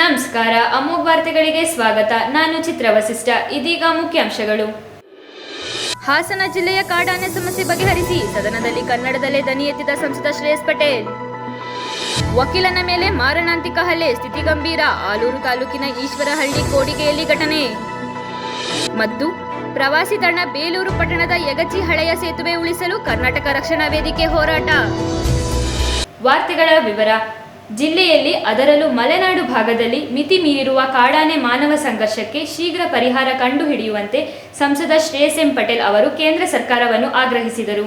ನಮಸ್ಕಾರ, ಅಮೋಘ ವಾರ್ತೆಗಳಿಗೆ ಸ್ವಾಗತ. ನಾನು ಚಿತ್ರ ವಸಿಷ್ಠ. ಇದೀಗ ಮುಖ್ಯಾಂಶಗಳು. ಹಾಸನ ಜಿಲ್ಲೆಯ ಕಾಡಾನೆ ಸಮಸ್ಯೆ ಬಗೆಹರಿಸಿ ಸದನದಲ್ಲಿ ಕನ್ನಡದಲ್ಲೇ ದನಿ ಎತ್ತಿದ ಸಂಸದ ಶ್ರೇಯಸ್ ಪಟೇಲ್. ವಕೀಲನ ಮೇಲೆ ಮಾರಣಾಂತಿಕ ಹಲ್ಲೆ, ಸ್ಥಿತಿ ಗಂಭೀರ. ಆಲೂರು ತಾಲೂಕಿನ ಈಶ್ವರಹಳ್ಳಿ ಕೋಡಿಗೆಯಲ್ಲಿ ಘಟನೆ. ಮತ್ತು ಪ್ರವಾಸಿ ತಾಣ ಬೇಲೂರು ಪಟ್ಟಣದ ಯಗಚಿ ಹಳೆಯ ಸೇತುವೆ ಉಳಿಸಲು ಕರ್ನಾಟಕ ರಕ್ಷಣಾ ವೇದಿಕೆ ಹೋರಾಟ. ವಾರ್ತೆಗಳ ವಿವರ. ಜಿಲ್ಲೆಯಲ್ಲಿ ಅದರಲ್ಲೂ ಮಲೆನಾಡು ಭಾಗದಲ್ಲಿ ಮಿತಿ ಮೀರಿರುವ ಕಾಡಾನೆ ಮಾನವ ಸಂಘರ್ಷಕ್ಕೆ ಶೀಘ್ರ ಪರಿಹಾರ ಕಂಡುಹಿಡಿಯುವಂತೆ ಸಂಸದ ಶ್ರೇಯಸ್ ಎಂ ಪಟೇಲ್ ಅವರು ಕೇಂದ್ರ ಸರ್ಕಾರವನ್ನು ಆಗ್ರಹಿಸಿದರು.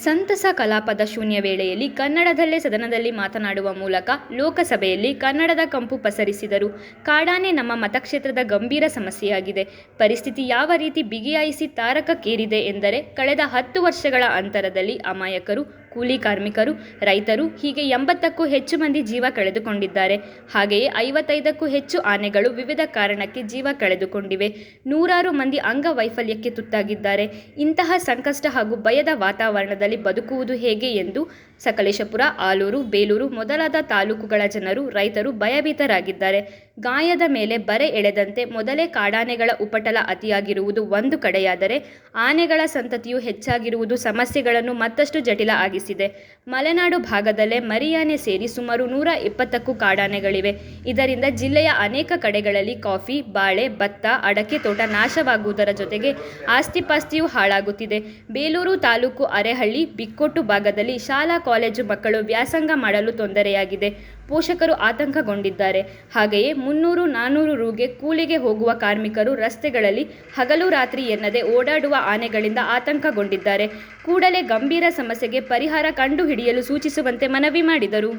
ಸಂತಸ ಕಲಾಪದ ಶೂನ್ಯ ವೇಳೆಯಲ್ಲಿ ಕನ್ನಡದಲ್ಲೇ ಸದನದಲ್ಲಿ ಮಾತನಾಡುವ ಮೂಲಕ ಲೋಕಸಭೆಯಲ್ಲಿ ಕನ್ನಡದ ಕಂಪು ಪಸರಿಸಿದರು. ಕಾಡಾನೆ ನಮ್ಮ ಮತಕ್ಷೇತ್ರದ ಗಂಭೀರ ಸಮಸ್ಯೆಯಾಗಿದೆ. ಪರಿಸ್ಥಿತಿ ಯಾವ ರೀತಿ ಬಿಗಿಯಾಯಿಸಿ ತಾರಕಕ್ಕೇರಿದೆ ಎಂದರೆ, ಕಳೆದ 10 ವರ್ಷಗಳ ಅಂತರದಲ್ಲಿ ಅಮಾಯಕರು, ಕೂಲಿ ಕಾರ್ಮಿಕರು, ರೈತರು ಹೀಗೆ 80ಕ್ಕೂ ಹೆಚ್ಚು ಮಂದಿ ಜೀವ ಕಳೆದುಕೊಂಡಿದ್ದಾರೆ. ಹಾಗೆಯೇ 55ಕ್ಕೂ ಹೆಚ್ಚು ಆನೆಗಳು ವಿವಿಧ ಕಾರಣಕ್ಕೆ ಜೀವ ಕಳೆದುಕೊಂಡಿವೆ. ನೂರಾರು ಮಂದಿ ಅಂಗವೈಫಲ್ಯಕ್ಕೆ ತುತ್ತಾಗಿದ್ದಾರೆ. ಇಂತಹ ಸಂಕಷ್ಟ ಹಾಗೂ ಭಯದ ವಾತಾವರಣದಲ್ಲಿ ಬದುಕುವುದು ಹೇಗೆ ಎಂದು ಸಕಲೇಶಪುರ, ಆಲೂರು, ಬೇಲೂರು ಮೊದಲಾದ ತಾಲೂಕುಗಳ ಜನರು, ರೈತರು ಭಯಭೀತರಾಗಿದ್ದಾರೆ. ಗಾಯದ ಮೇಲೆ ಬರೆ ಎಳೆದಂತೆ ಮೊದಲೇ ಕಾಡಾನೆಗಳ ಉಪಟಳ ಅತಿಯಾಗಿರುವುದು ಒಂದು ಕಡೆಯಾದರೆ, ಆನೆಗಳ ಸಂತತಿಯು ಹೆಚ್ಚಾಗಿರುವುದು ಸಮಸ್ಯೆಗಳನ್ನು ಮತ್ತಷ್ಟು ಜಟಿಲ ಆಗಿಸಿದೆ. ಮಲೆನಾಡು ಭಾಗದಲ್ಲೇ ಮರಿಯಾನೆ ಸೇರಿ ಸುಮಾರು 120ಕ್ಕೂ ಕಾಡಾನೆಗಳಿವೆ. ಇದರಿಂದ ಜಿಲ್ಲೆಯ ಅನೇಕ ಕಡೆಗಳಲ್ಲಿ ಕಾಫಿ, ಬಾಳೆ, ಭತ್ತ, ಅಡಕೆ ತೋಟ ನಾಶವಾಗುವುದರ ಜೊತೆಗೆ ಆಸ್ತಿಪಾಸ್ತಿಯೂ ಹಾಳಾಗುತ್ತಿದೆ. ಬೇಲೂರು ತಾಲೂಕು ಅರೆಹಳ್ಳಿ, ಬಿಕ್ಕೋಟು ಭಾಗದಲ್ಲಿ ಶಾಲಾ ಕಾಲೇಜು ಮಕ್ಕಳು ವ್ಯಾಸಂಗ ಮಾಡಲು ತೊಂದರೆಯಾಗಿದೆ. ಪೋಷಕರು ಆತಂಕಗೊಂಡಿದ್ದಾರೆ. ಹಾಗೆಯೇ 300-400 ರುಗೆ ಕೂಲಿಗೆ ಹೋಗುವ ಕಾರ್ಮಿಕರು ರಸ್ತೆಗಳಲ್ಲಿ ಹಗಲು ರಾತ್ರಿ ಎನ್ನದೆ ಓಡಾಡುವ ಆನೆಗಳಿಂದ ಆತಂಕಗೊಂಡಿದ್ದಾರೆ. ಕೂಡಲೇ ಗಂಭೀರ ಸಮಸ್ಯೆಗೆ ಪರಿಹಾರ ಕಂಡುಹಿಡಿಯಲು ಸೂಚಿಸುವಂತೆ ಮನವಿ ಮಾಡಿದರು.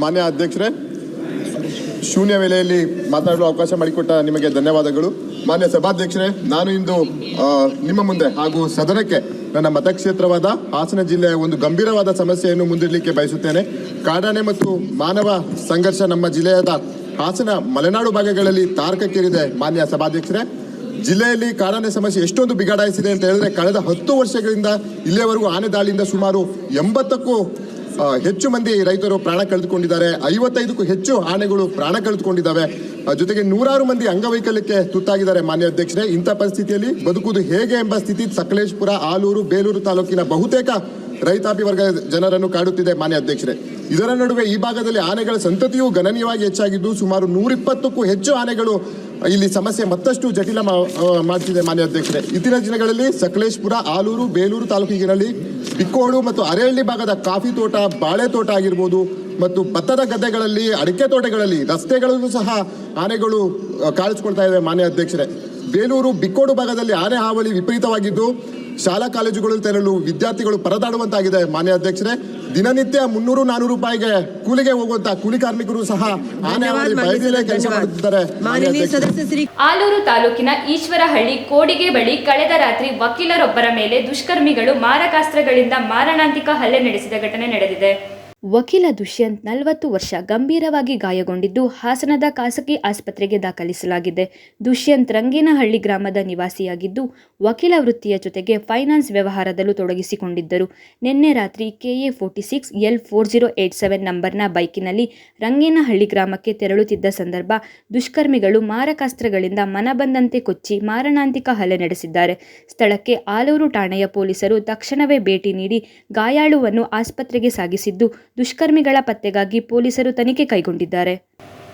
ಮಾನ್ಯ ಅಧ್ಯಕ್ಷರೇ, ಶೂನ್ಯ ವೇಳೆಯಲ್ಲಿ ಮಾತನಾಡಲು ಅವಕಾಶ ಮಾಡಿಕೊಟ್ಟ ನಿಮಗೆ ಧನ್ಯವಾದಗಳು. ಮಾನ್ಯ ಸಭಾಧ್ಯಕ್ಷರೇ, ನಾನು ಇಂದು ನಿಮ್ಮ ಮುಂದೆ ಹಾಗೂ ಸದನಕ್ಕೆ ನನ್ನ ಮತಕ್ಷೇತ್ರವಾದ ಹಾಸನ ಜಿಲ್ಲೆಯ ಒಂದು ಗಂಭೀರವಾದ ಸಮಸ್ಯೆಯನ್ನು ಮುಂದಿಡಲಿಕ್ಕೆ ಬಯಸುತ್ತೇನೆ. ಕಾಡಾನೆ ಮತ್ತು ಮಾನವ ಸಂಘರ್ಷ ನಮ್ಮ ಜಿಲ್ಲೆಯಾದ ಹಾಸನ ಮಲೆನಾಡು ಭಾಗಗಳಲ್ಲಿ ತಾರಕಕ್ಕೇರಿದೆ. ಮಾನ್ಯ ಸಭಾಧ್ಯಕ್ಷರೇ, ಜಿಲ್ಲೆಯಲ್ಲಿ ಕಾಡಾನೆ ಸಮಸ್ಯೆ ಎಷ್ಟೊಂದು ಬಿಗಡಾಯಿಸಿದೆ ಅಂತ ಹೇಳಿದ್ರೆ, ಕಳೆದ 10 ವರ್ಷಗಳಿಂದ ಇಲ್ಲಿಯವರೆಗೂ ಆನೆ ದಾಳಿಯಿಂದ ಸುಮಾರು 80ಕ್ಕೂ ಹೆಚ್ಚು ಮಂದಿ ರೈತರು ಪ್ರಾಣ ಕಳೆದುಕೊಂಡಿದ್ದಾರೆ. 55ಕ್ಕೂ ಹೆಚ್ಚು ಆನೆಗಳು ಪ್ರಾಣ ಕಳೆದುಕೊಂಡಿದ್ದಾವೆ. ಜೊತೆಗೆ ನೂರಾರು ಮಂದಿ ಅಂಗವೈಕಲ್ಯಕ್ಕೆ ತುತ್ತಾಗಿದ್ದಾರೆ. ಮಾನ್ಯ ಅಧ್ಯಕ್ಷರೇ, ಇಂಥ ಪರಿಸ್ಥಿತಿಯಲ್ಲಿ ಬದುಕುವುದು ಹೇಗೆ ಎಂಬ ಸ್ಥಿತಿ ಸಕಲೇಶಪುರ, ಆಲೂರು, ಬೇಲೂರು ತಾಲೂಕಿನ ಬಹುತೇಕ ರೈತಾಪಿ ವರ್ಗ ಜನರನ್ನು ಕಾಡುತ್ತಿದೆ. ಮಾನ್ಯ ಅಧ್ಯಕ್ಷರೇ, ಇದರ ನಡುವೆ ಈ ಭಾಗದಲ್ಲಿ ಆನೆಗಳ ಸಂತತಿಯು ಗಣನೀಯವಾಗಿ ಹೆಚ್ಚಾಗಿದ್ದು ಸುಮಾರು 120ಕ್ಕೂ ಹೆಚ್ಚು ಆನೆಗಳು ಇಲ್ಲಿ ಸಮಸ್ಯೆ ಮತ್ತಷ್ಟು ಜಟಿಲ ಮಾಡ್ತಿದೆ. ಮಾನ್ಯ ಅಧ್ಯಕ್ಷರೇ, ಇತ್ತೀಚಿನ ದಿನಗಳಲ್ಲಿ ಸಕಲೇಶಪುರ, ಆಲೂರು, ಬೇಲೂರು ತಾಲೂಕಿನಲ್ಲಿ ಬಿಕ್ಕೋಡು ಮತ್ತು ಅರೆಹಳ್ಳಿ ಭಾಗದ ಕಾಫಿ ತೋಟ, ಬಾಳೆ ತೋಟ ಆಗಿರ್ಬೋದು ಮತ್ತು ಭತ್ತದ ಗದ್ದೆಗಳಲ್ಲಿ, ಅಡಿಕೆ ತೋಟಗಳಲ್ಲಿ, ರಸ್ತೆಗಳಲ್ಲೂ ಸಹ ಆನೆಗಳು ಕಾಣಿಸ್ಕೊಳ್ತಾ ಇವೆ. ಮಾನ್ಯ ಅಧ್ಯಕ್ಷರೇ, ಬೇಲೂರು, ಬಿಕ್ಕೋಡು ಭಾಗದಲ್ಲಿ ಆನೆ ಹಾವಳಿ ವಿಪರೀತವಾಗಿದ್ದು ಶಾಲಾ ಕಾಲೇಜುಗಳು ತೆರಳು ವಿದ್ಯಾರ್ಥಿಗಳು ಪರದಾಡುವಂತಾಗಿದೆ. ಮಾನ್ಯ ಅಧ್ಯಕ್ಷರೇ, ದಿನನಿತ್ಯ 300-400 ರೂಪಾಯಿಗೆ ಕೂಲಿಗೆ ಹೋಗುವಂತ ಕೂಲಿ ಕಾರ್ಮಿಕರು ಸಹ ಆನೆ ಹಾವಳಿ ಭಯದಲ್ಲೇ ಕೆಲಸ ಮಾಡುತ್ತಿದ್ದಾರೆ. ಆಲೂರು ತಾಲೂಕಿನ ಈಶ್ವರಹಳ್ಳಿ ಕೋಡಿಗೆ ಬಳಿ ಕಳೆದ ರಾತ್ರಿ ವಕೀಲರೊಬ್ಬರ ಮೇಲೆ ದುಷ್ಕರ್ಮಿಗಳು ಮಾರಕಾಸ್ತ್ರಗಳಿಂದ ಮಾರಣಾಂತಿಕ ಹಲ್ಲೆ ನಡೆಸಿದ ಘಟನೆ ನಡೆದಿದೆ. ವಕೀಲ ದುಷ್ಯಂತ್ 40 ವರ್ಷ ಗಂಭೀರವಾಗಿ ಗಾಯಗೊಂಡಿದ್ದು ಹಾಸನದ ಖಾಸಗಿ ಆಸ್ಪತ್ರೆಗೆ ದಾಖಲಿಸಲಾಗಿದೆ. ದುಷ್ಯಂತ್ ರಂಗೇನಹಳ್ಳಿ ಗ್ರಾಮದ ನಿವಾಸಿಯಾಗಿದ್ದು ವಕೀಲ ವೃತ್ತಿಯ ಜೊತೆಗೆ ಫೈನಾನ್ಸ್ ವ್ಯವಹಾರದಲ್ಲೂ ತೊಡಗಿಸಿಕೊಂಡಿದ್ದರು. ನಿನ್ನೆ ರಾತ್ರಿ KA 46L4087 ನಂಬರ್ನ ಬೈಕಿನಲ್ಲಿ ರಂಗೇನಹಳ್ಳಿ ಗ್ರಾಮಕ್ಕೆ ತೆರಳುತ್ತಿದ್ದ ಸಂದರ್ಭ ದುಷ್ಕರ್ಮಿಗಳು ಮಾರಕಾಸ್ತ್ರಗಳಿಂದ ಮನಬಂದಂತೆ ಕೊಚ್ಚಿ ಮಾರಣಾಂತಿಕ ಹಲ್ಲೆ ನಡೆಸಿದ್ದಾರೆ. ಸ್ಥಳಕ್ಕೆ ಆಲೂರು ಠಾಣೆಯ ಪೊಲೀಸರು ತಕ್ಷಣವೇ ಭೇಟಿ ನೀಡಿ ಗಾಯಾಳುವನ್ನು ಆಸ್ಪತ್ರೆಗೆ ಸಾಗಿಸಿದ್ದು ದುಷ್ಕರ್ಮಿಗಳ ಪತ್ತೆಗಾಗಿ ಪೊಲೀಸರು ತನಿಖೆ ಕೈಗೊಂಡಿದ್ದಾರೆ.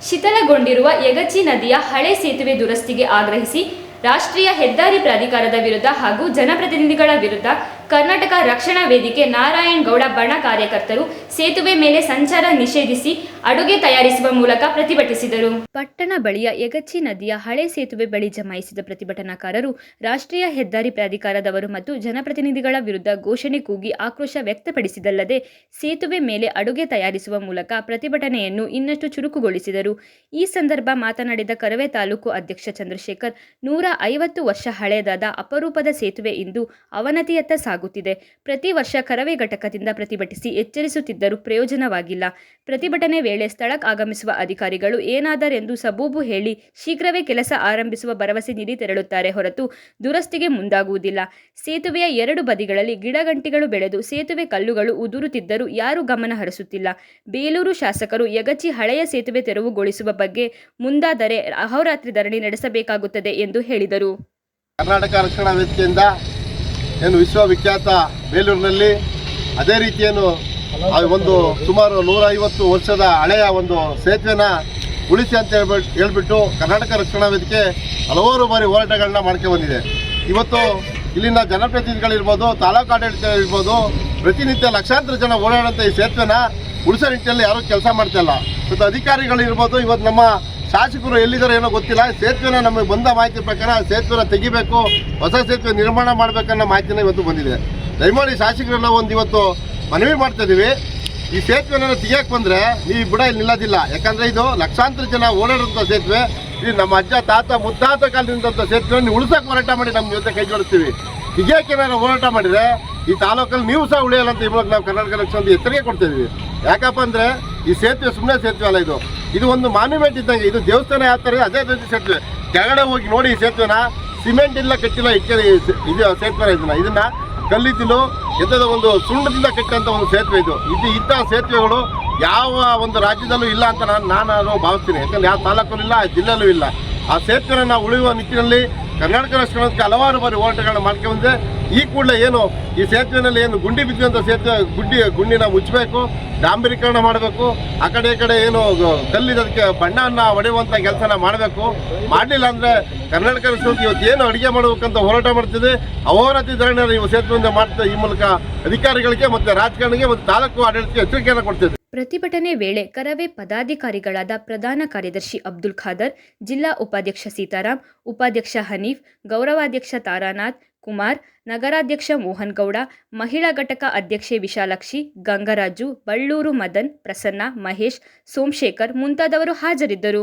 ಶಿಥಿಲಗೊಂಡಿರುವ ಯಗಚಿ ನದಿಯ ಹಳೆ ಸೇತುವೆ ದುರಸ್ತಿಗೆ ಆಗ್ರಹಿಸಿ ರಾಷ್ಟ್ರೀಯ ಹೆದ್ದಾರಿ ಪ್ರಾಧಿಕಾರದ ವಿರುದ್ಧ ಹಾಗೂ ಜನಪ್ರತಿನಿಧಿಗಳ ವಿರುದ್ಧ ಕರ್ನಾಟಕ ರಕ್ಷಣಾ ವೇದಿಕೆ ನಾರಾಯಣಗೌಡ ಬಣ ಕಾರ್ಯಕರ್ತರು ಸೇತುವೆ ಮೇಲೆ ಸಂಚಾರ ನಿಷೇಧಿಸಿ ಅಡುಗೆ ತಯಾರಿಸುವ ಮೂಲಕ ಪ್ರತಿಭಟಿಸಿದರು. ಪಟ್ಟಣ ಬಳಿಯ ಯಗಚಿ ನದಿಯ ಹಳೆ ಸೇತುವೆ ಬಳಿ ಜಮಾಯಿಸಿದ ಪ್ರತಿಭಟನಾಕಾರರು ರಾಷ್ಟ್ರೀಯ ಹೆದ್ದಾರಿ ಪ್ರಾಧಿಕಾರದವರು ಮತ್ತು ಜನಪ್ರತಿನಿಧಿಗಳ ವಿರುದ್ಧ ಘೋಷಣೆ ಕೂಗಿ ಆಕ್ರೋಶ ವ್ಯಕ್ತಪಡಿಸಿದಲ್ಲದೆ ಸೇತುವೆ ಮೇಲೆ ಅಡುಗೆ ತಯಾರಿಸುವ ಮೂಲಕ ಪ್ರತಿಭಟನೆಯನ್ನು ಇನ್ನಷ್ಟು ಚುರುಕುಗೊಳಿಸಿದರು. ಈ ಸಂದರ್ಭ ಮಾತನಾಡಿದ ಕರವೇ ತಾಲೂಕು ಅಧ್ಯಕ್ಷ ಚಂದ್ರಶೇಖರ್, 150 ವರ್ಷ ಹಳೆಯದಾದ ಅಪರೂಪದ ಸೇತುವೆ ಇಂದು ಅವನತಿಯತ್ತ ಸಾಗುತ್ತಿದೆ. ಆಗುತ್ತಿದೆ. ಪ್ರತಿ ವರ್ಷ ಕರವೇ ಘಟಕದಿಂದ ಪ್ರತಿಭಟಿಸಿ ಎಚ್ಚರಿಸುತ್ತಿದ್ದರೂ ಪ್ರಯೋಜನವಾಗಿಲ್ಲ. ಪ್ರತಿಭಟನೆ ವೇಳೆ ಸ್ಥಳಕ್ಕೆ ಆಗಮಿಸುವ ಅಧಿಕಾರಿಗಳು ಏನಾದರೆಂದು ಸಬೂಬು ಹೇಳಿ ಶೀಘ್ರವೇ ಕೆಲಸ ಆರಂಭಿಸುವ ಭರವಸೆ ನೀಡಿ ತೆರಳುತ್ತಾರೆ ಹೊರತು ದುರಸ್ತಿಗೆ ಮುಂದಾಗುವುದಿಲ್ಲ. ಸೇತುವೆಯ 2 ಬದಿಗಳಲ್ಲಿ ಗಿಡಗಂಟಿಗಳು ಬೆಳೆದು ಸೇತುವೆ ಕಲ್ಲುಗಳು ಉದುರುತ್ತಿದ್ದರೂ ಯಾರೂ ಗಮನ ಹರಿಸುತ್ತಿಲ್ಲ. ಬೇಲೂರು ಶಾಸಕರು ಯಗಚಿ ಹಳೆಯ ಸೇತುವೆ ತೆರವುಗೊಳಿಸುವ ಬಗ್ಗೆ ಮುಂದಾದರೆ ಅಹೋರಾತ್ರಿ ಧರಣಿ ನಡೆಸಬೇಕಾಗುತ್ತದೆ ಎಂದು ಹೇಳಿದರು. ಕರ್ನಾಟಕ ರಕ್ಷಣಾ ವೇದಿಕೆಯಿಂದ ಏನು ವಿಶ್ವವಿಖ್ಯಾತ ಬೇಲೂರಿನಲ್ಲಿ ಅದೇ ರೀತಿಯೇನು ಒಂದು ಸುಮಾರು 150 ವರ್ಷದ ಹಳೆಯ ಒಂದು ಸೇತುವೆನ ಉಳಿಸಿ ಅಂತ ಹೇಳ್ಬಿಟ್ಟು ಕರ್ನಾಟಕ ರಕ್ಷಣಾ ವೇದಿಕೆ ಹಲವಾರು ಬಾರಿ ಹೋರಾಟಗಳನ್ನ ಮಾಡ್ಕೊಂಡು ಬಂದಿದೆ. ಇವತ್ತು ಇಲ್ಲಿನ ಜನಪ್ರತಿನಿಧಿಗಳಿರ್ಬೋದು, ತಾಲೂಕು ಆಡಳಿತ ಇರ್ಬೋದು, ಪ್ರತಿನಿತ್ಯ ಲಕ್ಷಾಂತರ ಜನ ಓಡಾಡುವಂಥ ಈ ಸೇತುವೆನ ಉಳಿಸೋ ನಿಟ್ಟಿನಲ್ಲಿ ಯಾರೂ ಕೆಲಸ ಮಾಡ್ತಾಯಿಲ್ಲ. ಇವತ್ತು ಅಧಿಕಾರಿಗಳಿರ್ಬೋದು, ಇವತ್ತು ನಮ್ಮ ಶಾಸಕರು ಎಲ್ಲಿದ್ದಾರೆ ಏನೋ ಗೊತ್ತಿಲ್ಲ. ಸೇತುವೆನ ನಮಗೆ ಬಂದ ಮಾಹಿತಿ ಪ್ರಕಾರ ಸೇತುವೆನ ತೆಗಿಬೇಕು, ಹೊಸ ಸೇತುವೆ ನಿರ್ಮಾಣ ಮಾಡಬೇಕನ್ನೋ ಮಾಹಿತಿನ ಇವತ್ತು ಬಂದಿದೆ. ದಯಮಾಡಿ ಶಾಸಕರೆಲ್ಲ ಒಂದು ಇವತ್ತು ಮನವಿ ಮಾಡ್ತಾ ಇದ್ದೀವಿ, ಈ ಸೇತುವೆನ ತೆಗಿಯಕ್ಕೆ ಬಂದರೆ ನೀವು ಬುಡ ಇಲ್ಲಿ ನಿಲ್ಲೋದಿಲ್ಲ. ಯಾಕಂದರೆ ಇದು ಲಕ್ಷಾಂತರ ಜನ ಓಡಾಡುವಂಥ ಸೇತುವೆ. ಇದು ನಮ್ಮ ಅಜ್ಜ ತಾತ ಮುತ್ತಾತ ಕಾಲದಿಂದಂಥ ಸೇತುವೆ ಉಳಿಸೋಕೆ ಹೋರಾಟ ಮಾಡಿ ನಮ್ಮ ಜೊತೆ ಕೈ ಜೋಡಿಸ್ತೀವಿ. ತೆಗಿಯೋಕೆ ಏನಾದ್ರು ಹೋರಾಟ ಮಾಡಿದರೆ ಈ ತಾಲೂಕಲ್ಲಿ ನೀವು ಸಹ ಉಳಿಯಲ್ಲ ಅಂತ ಇವಾಗ ನಾವು ಕರ್ನಾಟಕ ರಕ್ಷಣೆ ಎಚ್ಚರಿಕೆ ಕೊಡ್ತಿದ್ವಿ. ಯಾಕಪ್ಪ ಅಂದರೆ ಈ ಸೇತುವೆ ಸುಮ್ಮನೆ ಸೇತುವೆ ಅಲ್ಲ, ಇದು ಒಂದು ಮಾನ್ಯುಮೆಂಟ್ ಇದ್ದಂಗೆ. ಇದು ದೇವಸ್ಥಾನ ಯಾವ ಥರ ಅದೇ ರೀತಿ ಸೇತುವೆ. ಕೆಳಗಡೆ ಹೋಗಿ ನೋಡಿ ಈ ಸೇತುವೆನ ಸಿಮೆಂಟ್ ಇಲ್ಲ ಕಟ್ಟಿಲ್ಲ ಇದು ಸೇತುವೆ. ಇದನ್ನ ಕಲ್ಲಿದ್ದಲು ಎಂಥದ್ದು ಒಂದು ಸುಣ್ಣದಿಂದ ಕಟ್ಟಂಥ ಒಂದು ಸೇತುವೆ ಇದು. ಇಂಥ ಸೇತುವೆಗಳು ಯಾವ ಒಂದು ರಾಜ್ಯದಲ್ಲೂ ಇಲ್ಲ ಅಂತ ನಾನು ಭಾವಿಸ್ತೀನಿ. ಯಾಕಂದರೆ ಯಾವ ತಾಲೂಕಲ್ಲೂ ಇಲ್ಲ, ಜಿಲ್ಲೆಯಲ್ಲೂ ಇಲ್ಲ. ಆ ಸೇತುವೆನ ನಾವು ಉಳಿಯುವ ನಿಟ್ಟಿನಲ್ಲಿ ಕರ್ನಾಟಕ ರಕ್ಷಣೆಗೆ ಹಲವಾರು ಬಾರಿ ಹೋರಾಟಗಳನ್ನ ಮಾಡ್ಕೊಂಡ್ಬಂದೆ. ಈ ಕೂಡಲೇ ಏನು ಈ ಸೇತುವೆನಲ್ಲಿ ಏನು ಗುಂಡಿ ಬಿದ್ದಂಥ ಸೇತುವೆ ಗುಂಡಿನ ಮುಚ್ಚಬೇಕು, ಡಾಂಬರೀಕರಣ ಮಾಡಬೇಕು. ಆ ಕಡೆ ಈ ಕಡೆ ಏನು ಕಲ್ಲಿದ್ದಕ್ಕೆ ಬಣ್ಣವನ್ನು ಹೊಡೆಯುವಂಥ ಕೆಲಸನ ಮಾಡಬೇಕು. ಮಾಡಲಿಲ್ಲ ಅಂದರೆ ಕರ್ನಾಟಕ ರಕ್ಷಣೆ ಇವತ್ತು ಏನು ಅಡುಗೆ ಮಾಡಬೇಕಂತ ಹೋರಾಟ ಮಾಡ್ತಿದೆ. ಅಹೋರಾತ್ರಿ ಧರಣಿ ನೀವು ಸೇತುವೆಯಿಂದ ಮಾಡ್ತಾ ಈ ಮೂಲಕ ಅಧಿಕಾರಿಗಳಿಗೆ ಮತ್ತು ರಾಜಕಾರಣಿಗೆ ಮತ್ತು ತಾಲೂಕು ಆಡಳಿತಕ್ಕೆ ಎಚ್ಚರಿಕೆಯನ್ನು ಕೊಡ್ತಿದೆ. ಪ್ರತಿಭಟನೆ ವೇಳೆ ಕರವೇ ಪದಾಧಿಕಾರಿಗಳಾದ ಪ್ರಧಾನ ಕಾರ್ಯದರ್ಶಿ ಅಬ್ದುಲ್ ಖಾದರ್, ಜಿಲ್ಲಾ ಉಪಾಧ್ಯಕ್ಷ ಸೀತಾರಾಮ್, ಉಪಾಧ್ಯಕ್ಷ ಹನೀಫ್, ಗೌರವಾಧ್ಯಕ್ಷ ತಾರಾನಾಥ್ ಕುಮಾರ್, ನಗರಾಧ್ಯಕ್ಷ ಮೋಹನ್ ಗೌಡ, ಮಹಿಳಾ ಘಟಕ ಅಧ್ಯಕ್ಷೆ ವಿಶಾಲಾಕ್ಷಿ, ಗಂಗರಾಜು, ಬಳ್ಳೂರು ಮದನ್, ಪ್ರಸನ್ನ, ಮಹೇಶ್, ಸೋಮಶೇಖರ್ ಮುಂತಾದವರು ಹಾಜರಿದ್ದರು.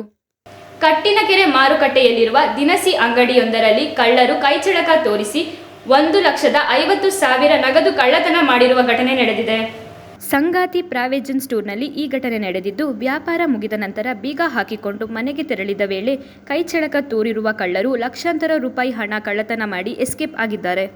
ಕಟ್ಟಿನಕೆರೆ ಮಾರುಕಟ್ಟೆಯಲ್ಲಿರುವ ದಿನಸಿ ಅಂಗಡಿಯೊಂದರಲ್ಲಿ ಕಳ್ಳರು ಕೈಚಳಕ ತೋರಿಸಿ 1,50,000 ನಗದು ಕಳ್ಳತನ ಮಾಡಿರುವ ಘಟನೆ ನಡೆದಿದೆ. ಸಂಗಾತಿ ಪ್ರಾವಿಜನ್ ಸ್ಟೋರ್ನಲ್ಲಿ ಈ ಘಟನೆ ನಡೆದಿದ್ದು, ವ್ಯಾಪಾರ ಮುಗಿದ ನಂತರ ಬೀಗ ಹಾಕಿಕೊಂಡು ಮನೆಗೆ ತೆರಳಿದ ವೇಳೆ ಕೈಚಳಕ ತೋರಿರುವ ಕಳ್ಳರು ಲಕ್ಷಾಂತರ ರೂಪಾಯಿ ಹಣ ಕಳ್ಳತನ ಮಾಡಿ ಎಸ್ಕೇಪ್ ಆಗಿದ್ದಾರೆ.